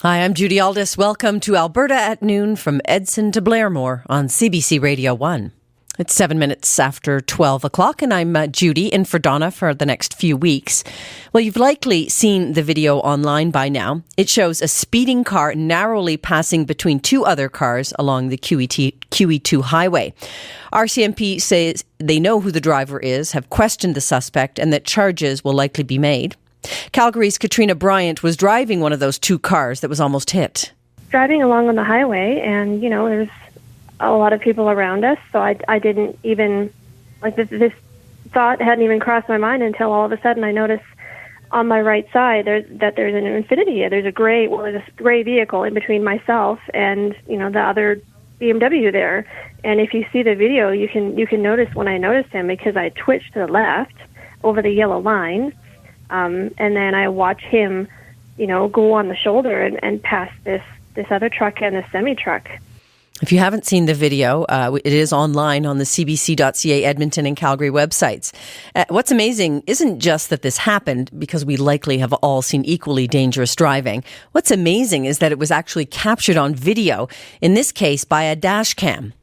Hi, I'm Judy Aldis. Welcome to Alberta at Noon from Edson to Blairmore on CBC Radio 1. It's 7 minutes after 12 o'clock, and I'm Judy, in for Donna for the next few weeks. Well, you've likely seen the video online by now. It shows a speeding car narrowly passing between two other cars along the QEII highway. RCMP says they know who the driver is, have questioned the suspect, and that charges will likely be made. Calgary's Katrina Bryant was driving one of those two cars that was almost hit. Driving along on the highway, and, there's a lot of people around us, so I didn't even, this thought hadn't even crossed my mind until all of a sudden I noticed on my right side there's an Infiniti. There's a gray vehicle in between myself and, the other BMW there. And if you see the video, you can notice when I noticed him, because I twitched to the left over the yellow line. And then I watch him, go on the shoulder and pass this other truck and a semi-truck. If you haven't seen the video, it is online on the cbc.ca Edmonton and Calgary websites. What's amazing isn't just that this happened, because we likely have all seen equally dangerous driving. What's amazing is that it was actually captured on video, in this case by a Dashcam.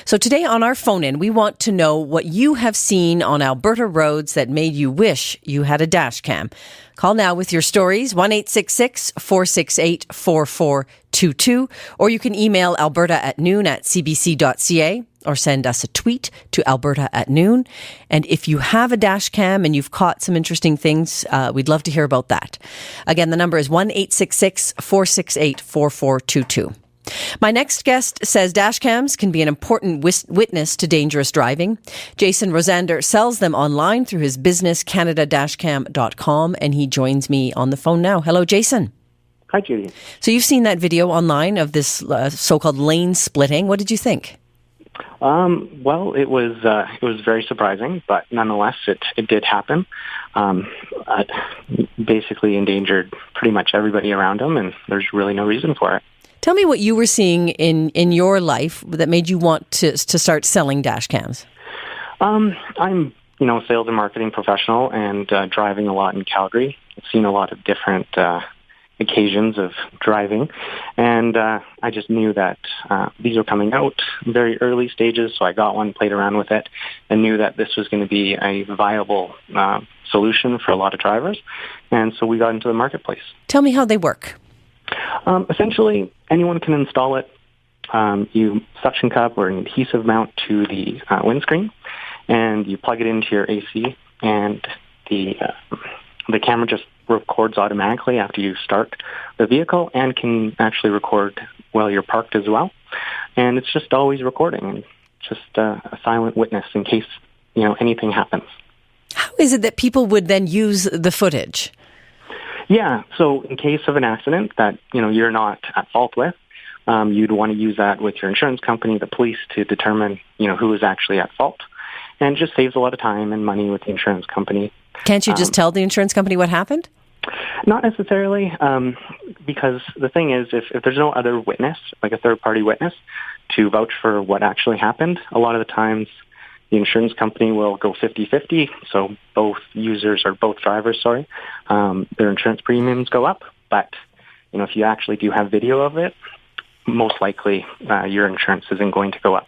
So today on our phone-in, we want to know what you have seen on Alberta roads that made you wish you had a Dashcam. Call now with your stories, 1-866-468-4422, or you can email alberta@noon@cbc.ca, or send us a tweet to Alberta@noon. And if you have a Dashcam and you've caught some interesting things, we'd love to hear about that. Again, the number is 1-866-468-4422. My next guest says Dashcams can be an important witness to dangerous driving. Jason Rosander sells them online through his business, CanadaDashcam.com, and he joins me on the phone now. Hello, Jason. Hi, Judy. So you've seen that video online of this so-called lane splitting. What did you think? Well, it was very surprising, but nonetheless, it did happen. It basically endangered pretty much everybody around him, and there's really no reason for it. Tell me what you were seeing in your life that made you want to start selling Dashcams. I'm, a sales and marketing professional, and driving a lot in Calgary. I've seen a lot of different occasions of driving, and I just knew that these were coming out very early stages, so I got one, played around with it, and knew that this was going to be a viable solution for a lot of drivers, and so we got into the marketplace. Tell me how they work. Essentially, anyone can install it. You suction cup or an adhesive mount to the windscreen, and you plug it into your AC, and the camera just records automatically after you start the vehicle, and can actually record while you're parked as well. And it's just always recording, and just a silent witness in case anything happens. How is it that people would then use the footage? Yeah, so in case of an accident that, you're not at fault with, you'd want to use that with your insurance company, the police, to determine, who is actually at fault. And it just saves a lot of time and money with the insurance company. Can't you just tell the insurance company what happened? Not necessarily, because the thing is, if there's no other witness, like a third-party witness, to vouch for what actually happened, a lot of the times the insurance company will go 50-50, so both drivers, their insurance premiums go up. But, if you actually do have video of it, most likely your insurance isn't going to go up.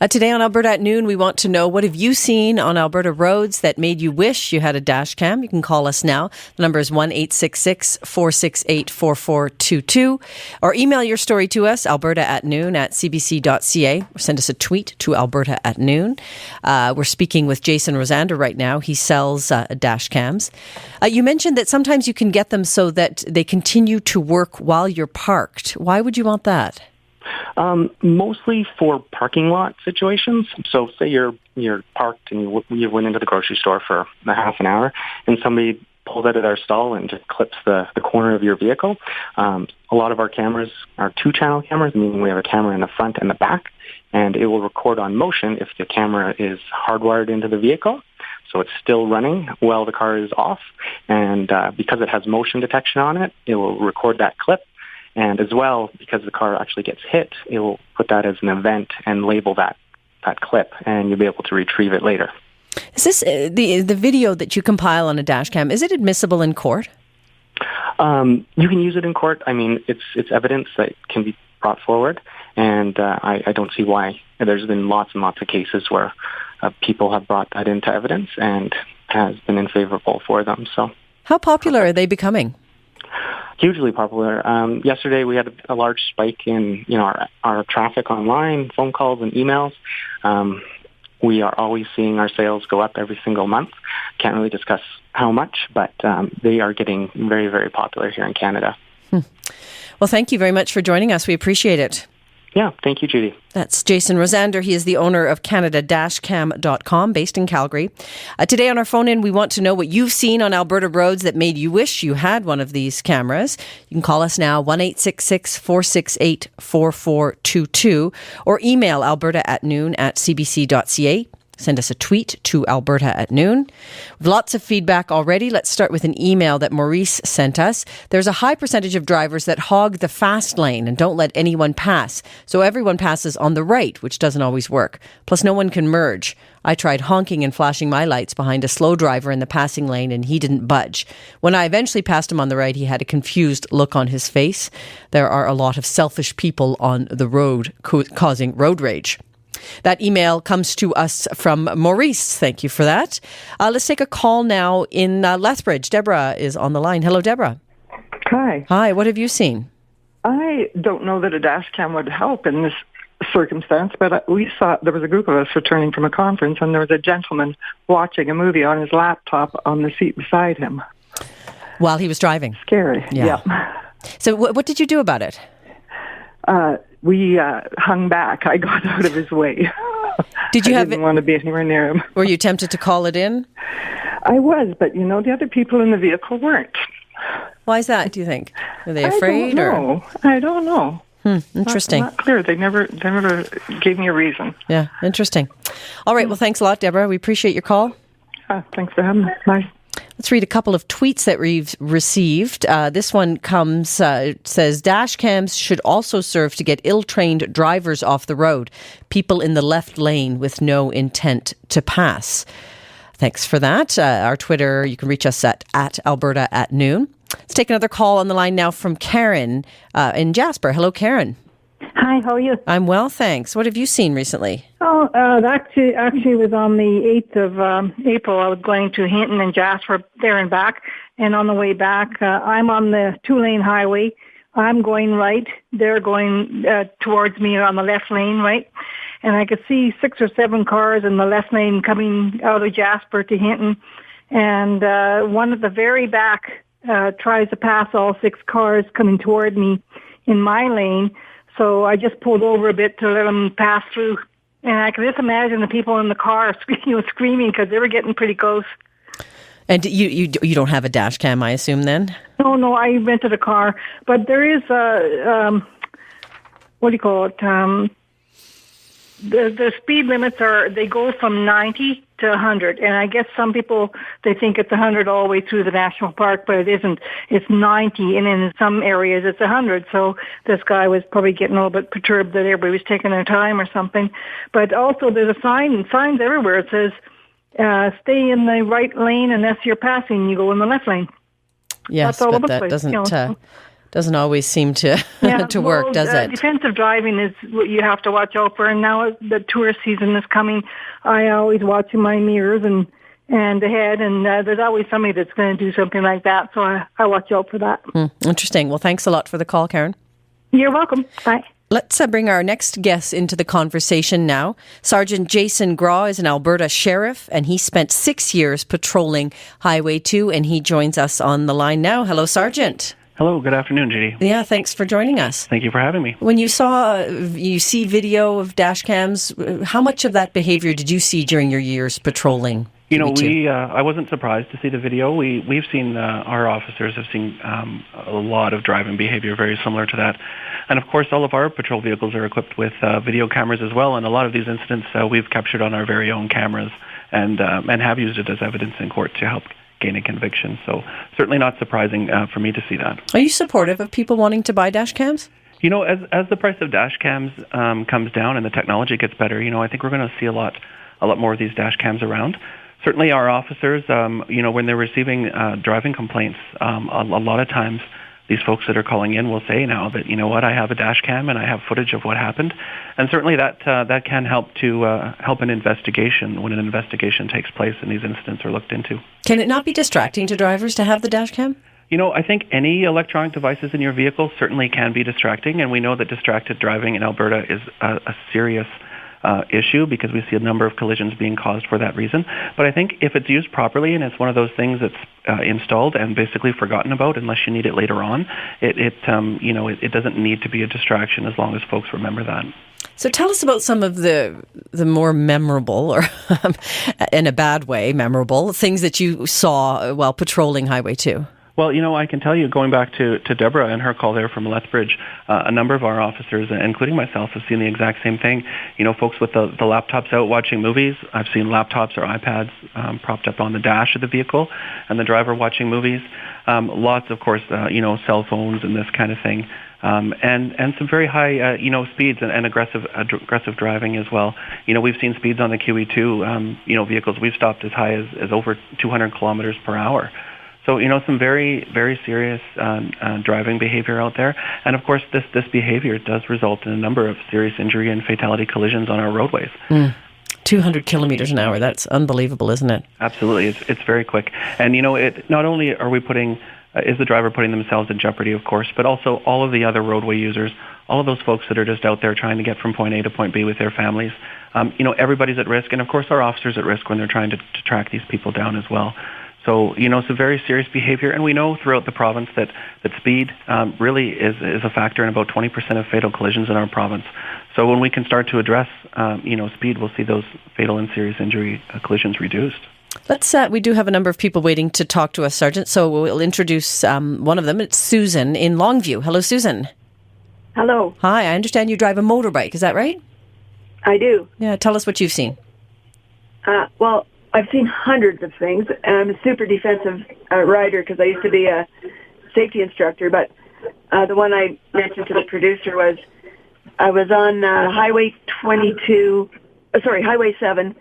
Today on Alberta at Noon, we want to know, what have you seen on Alberta roads that made you wish you had a Dashcam? You can call us now. The number is 1-866-468-4422. Or email your story to us, alberta@noon@cbc.ca. Or send us a tweet to Alberta@noon. We're speaking with Jason Rosander right now. He sells Dashcams. You mentioned that sometimes you can get them so that they continue to work while you're parked. Why would you want that? Mostly for parking lot situations. So say you're parked and you went into the grocery store for a half an hour, and somebody pulls out of their stall and just clips the corner of your vehicle. A lot of our cameras are 2-channel cameras, meaning we have a camera in the front and the back, and it will record on motion if the camera is hardwired into the vehicle. So it's still running while the car is off, and because it has motion detection on it, it will record that clip. And as well, because the car actually gets hit, it will put that as an event and label that clip, and you'll be able to retrieve it later. Is this the video that you compile on a Dashcam? Is it admissible in court? You can use it in court. I mean, it's evidence that can be brought forward, and I don't see why. There's been lots and lots of cases where people have brought that into evidence and has been unfavorable for them. So, how popular are they becoming? Hugely popular. Yesterday we had a large spike in our traffic online, phone calls and emails. We are always seeing our sales go up every single month. Can't really discuss how much, but they are getting very, very popular here in Canada. Well, thank you very much for joining us. We appreciate it. Yeah, thank you, Judy. That's Jason Rosander. He is the owner of Canada-Dashcam.com, based in Calgary. Today on our phone-in, we want to know what you've seen on Alberta roads that made you wish you had one of these cameras. You can call us now, 1-866-468-4422, or email alberta@noon@cbc.ca. Send us a tweet to Alberta at noon. We've lots of feedback already. Let's start with an email that Maurice sent us. There's a high percentage of drivers that hog the fast lane and don't let anyone pass. So everyone passes on the right, which doesn't always work. Plus, no one can merge. I tried honking and flashing my lights behind a slow driver in the passing lane and he didn't budge. When I eventually passed him on the right, he had a confused look on his face. There are a lot of selfish people on the road causing road rage. That email comes to us from Maurice. Thank you for that. Let's take a call now in Lethbridge. Deborah is on the line. Hello, Deborah. Hi. Hi, what have you seen? I don't know that a dash cam would help in this circumstance, but we saw there was a group of us returning from a conference, and there was a gentleman watching a movie on his laptop on the seat beside him. While he was driving? Scary, yeah. So what did you do about it? We hung back. I got out of his way. Did you I didn't want to be anywhere near him. Were you tempted to call it in? I was, but the other people in the vehicle weren't. Why is that, do you think? Are they afraid? I don't know. Interesting. Not clear. They never gave me a reason. Yeah, interesting. All right, well, thanks a lot, Deborah. We appreciate your call. Thanks for having me. Bye. Let's read a couple of tweets that we've received. This one says, dash cams should also serve to get ill-trained drivers off the road, people in the left lane with no intent to pass. Thanks for that. Our Twitter, you can reach us at Alberta at noon. Let's take another call on the line now from Karen in Jasper. Hello, Karen. Hi, how are you? I'm well, thanks. What have you seen recently? Oh, actually was on the 8th of April. I was going to Hinton and Jasper there and back. And on the way back, I'm on the two-lane highway. I'm going right. They're going towards me on the left lane, right? And I could see 6 or 7 cars in the left lane coming out of Jasper to Hinton. And one at the very back tries to pass all 6 cars coming toward me in my lane. So I just pulled over a bit to let them pass through. And I can just imagine the people in the car screaming because they were getting pretty close. And you don't have a dash cam, I assume, then? No, I rented a car. But there is what do you call it? The speed limits they go from 90 to 100. And I guess some people, they think it's 100 all the way through the national park, but it isn't. It's 90, and in some areas it's 100. So this guy was probably getting a little bit perturbed that everybody was taking their time or something. But also there's signs everywhere. It says, stay in the right lane unless you're passing. You go in the left lane. Yes, but that doesn't always seem to to work, does it? Defensive driving is what you have to watch out for. And now the tourist season is coming. I always watch in my mirrors and ahead, and there's always somebody that's going to do something like that. So I watch out for that. Interesting. Well, thanks a lot for the call, Karen. You're welcome. Bye. Let's bring our next guest into the conversation now. Sergeant Jason Graw is an Alberta sheriff, and he spent 6 years patrolling Highway 2, and he joins us on the line now. Hello, Sergeant. Hello, good afternoon, Judy. Yeah, thanks for joining us. Thank you for having me. When you see video of dash cams, how much of that behavior did you see during your years patrolling? I wasn't surprised to see the video. We've seen, our officers have seen a lot of driving behavior very similar to that. And of course, all of our patrol vehicles are equipped with video cameras as well. And a lot of these incidents we've captured on our very own cameras and have used it as evidence in court to help gain a conviction. So certainly not surprising for me to see that. Are you supportive of people wanting to buy dash cams? As the price of dash cams comes down and the technology gets better, I think we're going to see a lot more of these dash cams around. Certainly our officers, when they're receiving driving complaints, a lot of times these folks that are calling in will say now that, I have a dash cam and I have footage of what happened. And certainly that can help to help an investigation when an investigation takes place and these incidents are looked into. Can it not be distracting to drivers to have the dash cam? I think any electronic devices in your vehicle certainly can be distracting, and we know that distracted driving in Alberta is a serious issue because we see a number of collisions being caused for that reason. But I think if it's used properly and it's one of those things that's installed and basically forgotten about unless you need it later on, it doesn't need to be a distraction as long as folks remember that. So tell us about some of the more memorable, or in a bad way, memorable things that you saw while patrolling Highway 2. Well, I can tell you, going back to Deborah and her call there from Lethbridge, a number of our officers, including myself, have seen the exact same thing. Folks with the laptops out watching movies. I've seen laptops or iPads propped up on the dash of the vehicle and the driver watching movies. Lots, of course, cell phones and this kind of thing. And some very high, speeds and aggressive driving as well. We've seen speeds on the QEII, vehicles we've stopped as high as over 200 kilometers per hour. So, some very, very serious driving behavior out there. And, of course, this behavior does result in a number of serious injury and fatality collisions on our roadways. 200 kilometers an hour. That's unbelievable, isn't it? Absolutely. It's very quick. And, not only are we is the driver putting themselves in jeopardy, of course, but also all of the other roadway users, all of those folks that are just out there trying to get from point A to point B with their families. Everybody's at risk. And, of course, our officers at risk when they're trying to track these people down as well. So, some very serious behavior. And we know throughout the province that speed really is a factor in about 20% of fatal collisions in our province. So when we can start to address, speed, we'll see those fatal and serious injury collisions reduced. We do have a number of people waiting to talk to us, Sergeant. So we'll introduce one of them. It's Susan in Longview. Hello, Susan. Hello. Hi, I understand you drive a motorbike. Is that right? I do. Yeah, tell us what you've seen. Well, I've seen hundreds of things, and I'm a super defensive rider because I used to be a safety instructor. But the one I mentioned to the producer was I was on Highway 7,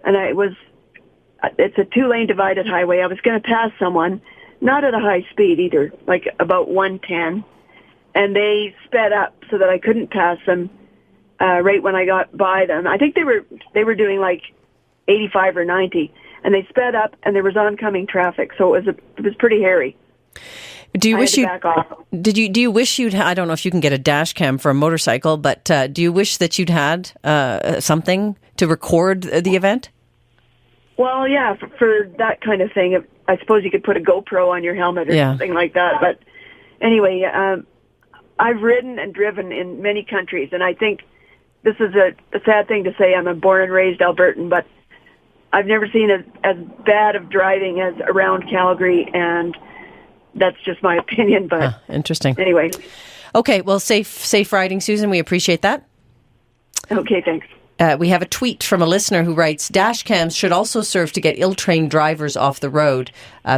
and it's a 2-lane divided highway. I was going to pass someone, not at a high speed either, like about 110, and they sped up so that I couldn't pass them right when I got by them. I think they were doing like 85 or 90, and they sped up, and there was oncoming traffic, so it was pretty hairy. Do you wish you back off. Do you wish you'd? I don't know if you can get a dash cam for a motorcycle, but do you wish that you'd had something to record the event? Well, yeah, for that kind of thing, I suppose you could put a GoPro on your helmet or something like that. But anyway, I've ridden and driven in many countries, and I think this is a sad thing to say. I'm a born and raised Albertan, but I've never seen as bad of driving as around Calgary, and that's just my opinion. But interesting. Anyway. Okay, well, safe riding, Susan. We appreciate that. Okay, thanks. We have a tweet from a listener who writes, dash cams should also serve to get ill-trained drivers off the road,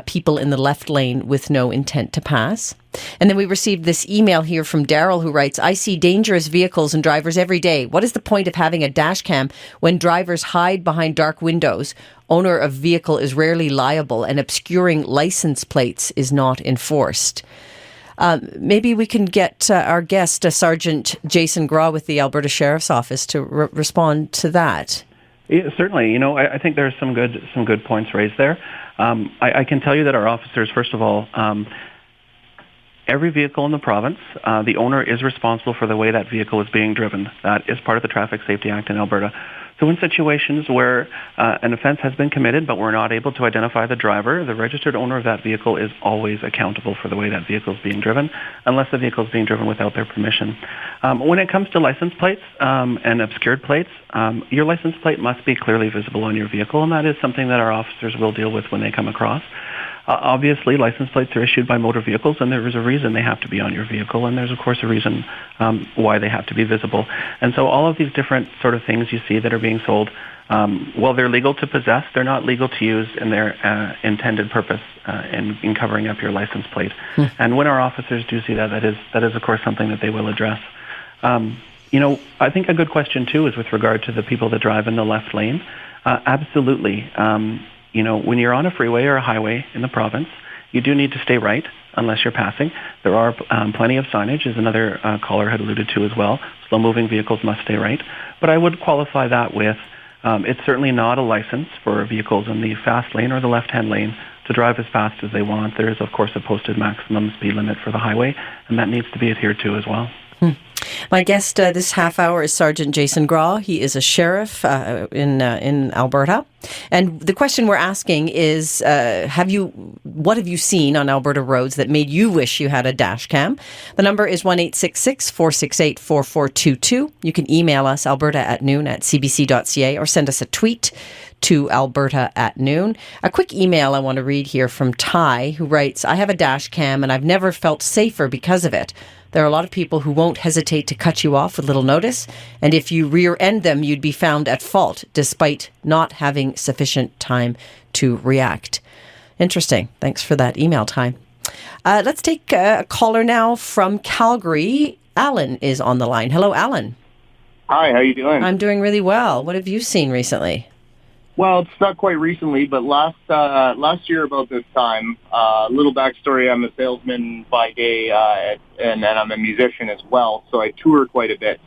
people in the left lane with no intent to pass. And then we received this email here from Daryl who writes, I see dangerous vehicles and drivers every day. What is the point of having a dash cam when drivers hide behind dark windows? Owner of vehicle is rarely liable and obscuring license plates is not enforced. Maybe we can get our guest, Sergeant Jason Graw with the Alberta Sheriff's Office to respond to that. Yeah, certainly. I think there's some good points raised there. I can tell you that our officers, first of all, every vehicle in the province, the owner is responsible for the way that vehicle is being driven. That is part of the Traffic Safety Act in Alberta. So in situations where an offense has been committed but we're not able to identify the driver, the registered owner of that vehicle is always accountable for the way that vehicle is being driven, unless the vehicle is being driven without their permission. When it comes to license plates and obscured plates, your license plate must be clearly visible on your vehicle, and that is something that our officers will deal with when they come across. Obviously, license plates are issued by motor vehicles, and there is a reason they have to be on your vehicle, and there's, of course, a reason why they have to be visible. And so all of these different sort of things you see that are being sold, while they're legal to possess, they're not legal to use in their intended purpose in covering up your license plate. And when our officers do see that, that is, of course, something that they will address. I think a good question, too, is with regard to the people that drive in the left lane. Absolutely. when you're on a freeway or a highway in the province, you do need to stay right unless you're passing. There are plenty of signage, as another caller had alluded to as well. Slow-moving vehicles must stay right. But I would qualify that with it's certainly not a license for vehicles in the fast lane or the left-hand lane to drive as fast as they want. There is, of course, a posted maximum speed limit for the highway, and that needs to be adhered to as well. My guest this half hour is Sergeant Jason Graw. He is a sheriff in Alberta. And the question we're asking is, what have you seen on Alberta roads that made you wish you had a dash cam? The number is 1-866-468-4422. You can email us, alberta@noon@cbc.ca, or send us a tweet to alberta@noon. A quick email I want to read here from Ty, who writes, I have a dash cam and I've never felt safer because of it. There are a lot of people who won't hesitate to cut you off with little notice, and if you rear-end them, you'd be found at fault, despite not having sufficient time to react. Interesting. Thanks for that email, Ty. Let's take a caller now from Calgary. Alan is on the line. Hello, Alan. Hi, how you doing? I'm doing really well. What have you seen recently? Well, it's not quite recently, but last year about this time, little backstory, I'm a salesman by day, and I'm a musician as well, so I tour quite a bit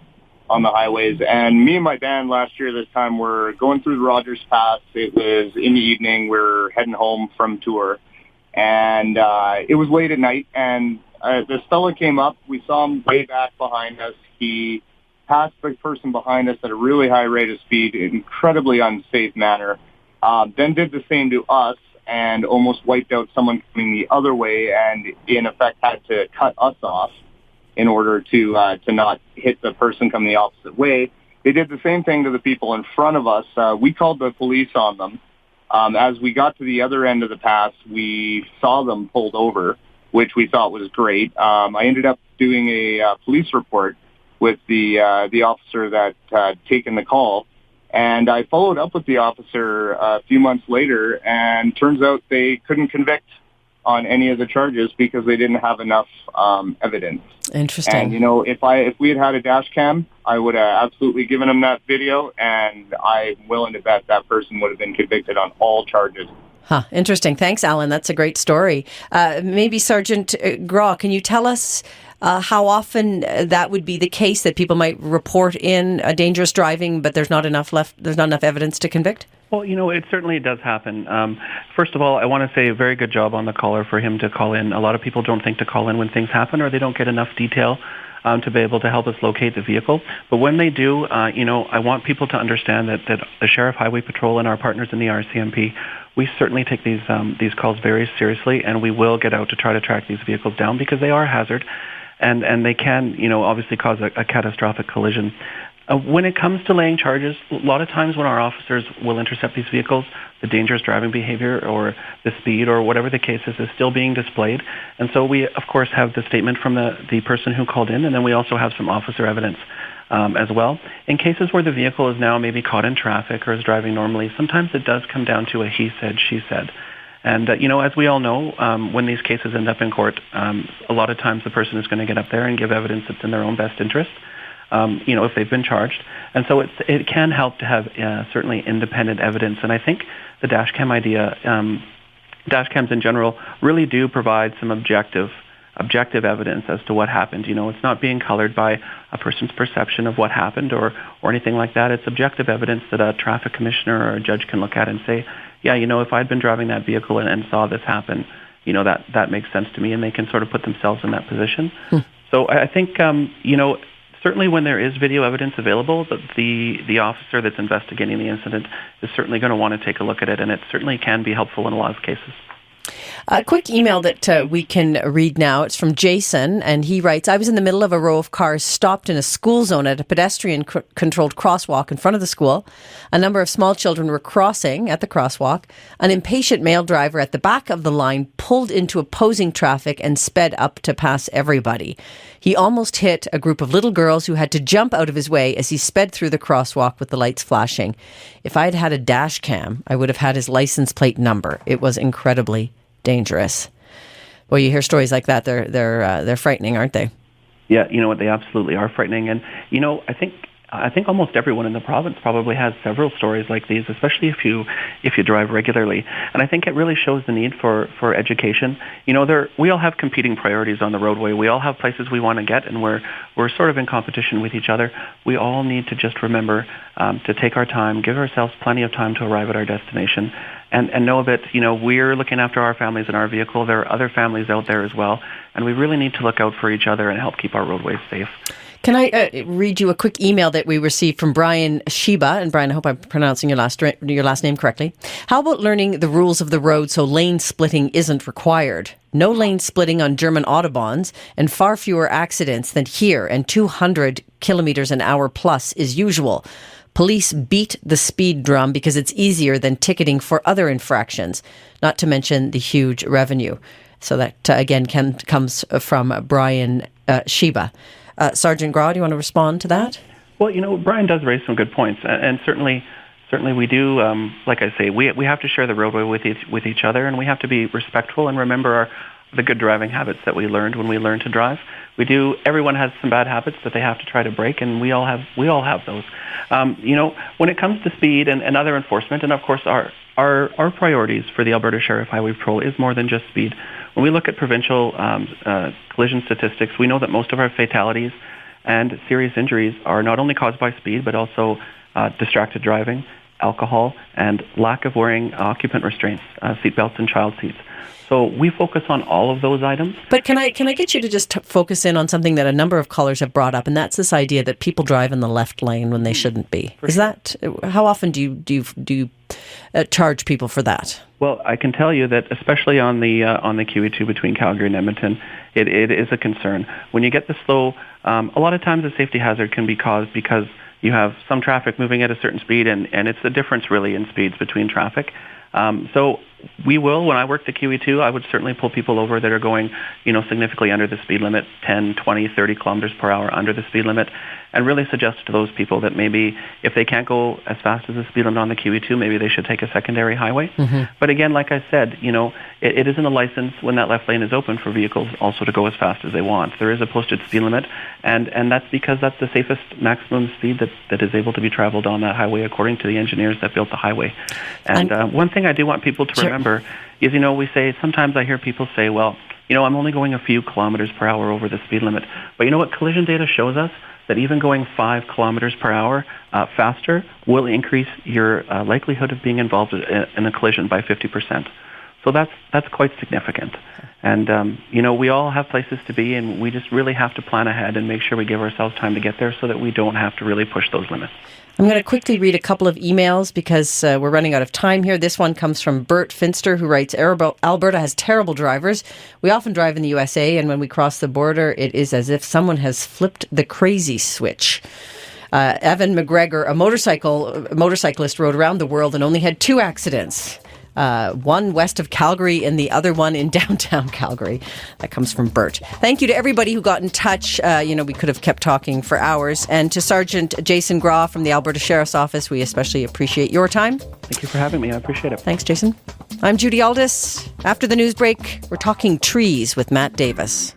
on the highways. And me and my band last year this time were going through the Rogers Pass. It was in the evening. We're heading home from tour, and it was late at night, and this fella came up. We saw him way back behind us. He passed the person behind us at a really high rate of speed, incredibly unsafe manner, then did the same to us and almost wiped out someone coming the other way, and in effect had to cut us off in order to not hit the person coming the opposite way. They did the same thing to the people in front of us. We called the police on them. As we got to the other end of the pass, we saw them pulled over, which we thought was great. I ended up doing a police report with the officer that had taken the call. And I followed up with the officer a few months later, and turns out they couldn't convict on any of the charges because they didn't have enough evidence. Interesting. And, if we had a dash cam, I would have absolutely given them that video, and I'm willing to bet that person would have been convicted on all charges. Interesting. Thanks, Alan. That's a great story. Maybe Sergeant Graw, can you tell us how often that would be the case, that people might report in dangerous driving, but there's not enough evidence to convict? Well, it certainly does happen. First of all, I want to say a very good job on the caller for him to call in. A lot of people don't think to call in when things happen, or they don't get enough detail to be able to help us locate the vehicle. But when they do, I want people to understand that the Sheriff Highway Patrol and our partners in the RCMP, we certainly take these calls very seriously, and we will get out to try to track these vehicles down because they are a hazard. And they can, obviously cause a catastrophic collision. When it comes to laying charges, a lot of times when our officers will intercept these vehicles, the dangerous driving behavior or the speed or whatever the case is still being displayed. And so we, of course, have the statement from the person who called in, and then we also have some officer evidence as well. In cases where the vehicle is now maybe caught in traffic or is driving normally, sometimes it does come down to a he said, she said. And, as we all know, when these cases end up in court, a lot of times the person is going to get up there and give evidence that's in their own best interest, if they've been charged. And so it can help to have certainly independent evidence. And I think the Dashcam idea, Dashcams in general, really do provide some objective evidence as to what happened. It's not being colored by a person's perception of what happened or anything like that. It's objective evidence that a traffic commissioner or a judge can look at and say, yeah, if I'd been driving that vehicle and saw this happen, that makes sense to me, and they can sort of put themselves in that position. So I think, certainly when there is video evidence available, the officer that's investigating the incident is certainly going to want to take a look at it, and it certainly can be helpful in a lot of cases. A quick email that we can read now. It's from Jason, and he writes, I was in the middle of a row of cars stopped in a school zone at a pedestrian-controlled crosswalk in front of the school. A number of small children were crossing at the crosswalk. An impatient male driver at the back of the line pulled into opposing traffic and sped up to pass everybody. He almost hit a group of little girls who had to jump out of his way as he sped through the crosswalk with the lights flashing. If I had had a dash cam, I would have had his license plate number. It was incredibly dangerous. Well, you hear stories like that, they're frightening, aren't they? Yeah, you know what, they absolutely are frightening. And, I think I think almost everyone in the province probably has several stories like these, especially if you drive regularly. And I think it really shows the need for education. We all have competing priorities on the roadway. We all have places we want to get, and we're sort of in competition with each other. We all need to just remember to take our time, give ourselves plenty of time to arrive at our destination, and know that, we're looking after our families in our vehicle. There are other families out there as well, and we really need to look out for each other and help keep our roadways safe. Can I read you a quick email that we received from Brian Sheba? And Brian, I hope I'm pronouncing your last name correctly. How about learning the rules of the road so lane splitting isn't required? No lane splitting on German autobahns and far fewer accidents than here, and 200 kilometers an hour plus is usual. Police beat the speed drum because it's easier than ticketing for other infractions, not to mention the huge revenue. So that, again, comes from Brian Sheba. Sergeant Graw, do you want to respond to that? Well, Brian does raise some good points, and certainly we do. Like I say, we have to share the roadway with each other, and we have to be respectful and remember the good driving habits that we learned when we learned to drive. Everyone has some bad habits that they have to try to break, and we all have those. When it comes to speed and other enforcement, and of course our priorities for the Alberta Sheriff Highway Patrol is more than just speed. When we look at provincial collision statistics, we know that most of our fatalities and serious injuries are not only caused by speed, but also distracted driving, alcohol, and lack of wearing occupant restraints, seatbelts and child seats. So we focus on all of those items. But can I get you to just focus in on something that a number of callers have brought up, and that's this idea that people drive in the left lane when they shouldn't be. Is that how often do you charge people for that? Well, I can tell you that especially on the QE2 between Calgary and Edmonton, it is a concern. When you get the slow, a lot of times a safety hazard can be caused because you have some traffic moving at a certain speed, and it's the difference really in speeds between traffic. So we will, when I worked the QE2, I would certainly pull people over that are going, significantly under the speed limit, 10, 20, 30 kilometers per hour under the speed limit, and really suggest to those people that maybe if they can't go as fast as the speed limit on the QE2, maybe they should take a secondary highway. Mm-hmm. But again, like I said, it isn't a license when that left lane is open for vehicles also to go as fast as they want. There is a posted speed limit, and that's because that's the safest maximum speed that is able to be traveled on that highway according to the engineers that built the highway. And one thing I do want people to remember is, sometimes I hear people say, well, I'm only going a few kilometers per hour over the speed limit. But you know what? Collision data shows us that even going 5 kilometers per hour faster will increase your likelihood of being involved in a collision by 50%. So that's quite significant. And, we all have places to be, and we just really have to plan ahead and make sure we give ourselves time to get there so that we don't have to really push those limits. I'm going to quickly read a couple of emails because we're running out of time here. This one comes from Bert Finster, who writes, Alberta has terrible drivers. We often drive in the USA, and when we cross the border, it is as if someone has flipped the crazy switch. Evan McGregor, a motorcyclist, rode around the world and only had 2 accidents. One west of Calgary and the other one in downtown Calgary. That comes from Bert. Thank you to everybody who got in touch. We could have kept talking for hours. And to Sergeant Jason Graw from the Alberta Sheriff's Office, we especially appreciate your time. Thank you for having me. I appreciate it. Thanks, Jason. I'm Judy Aldis. After the news break, we're talking trees with Matt Davis.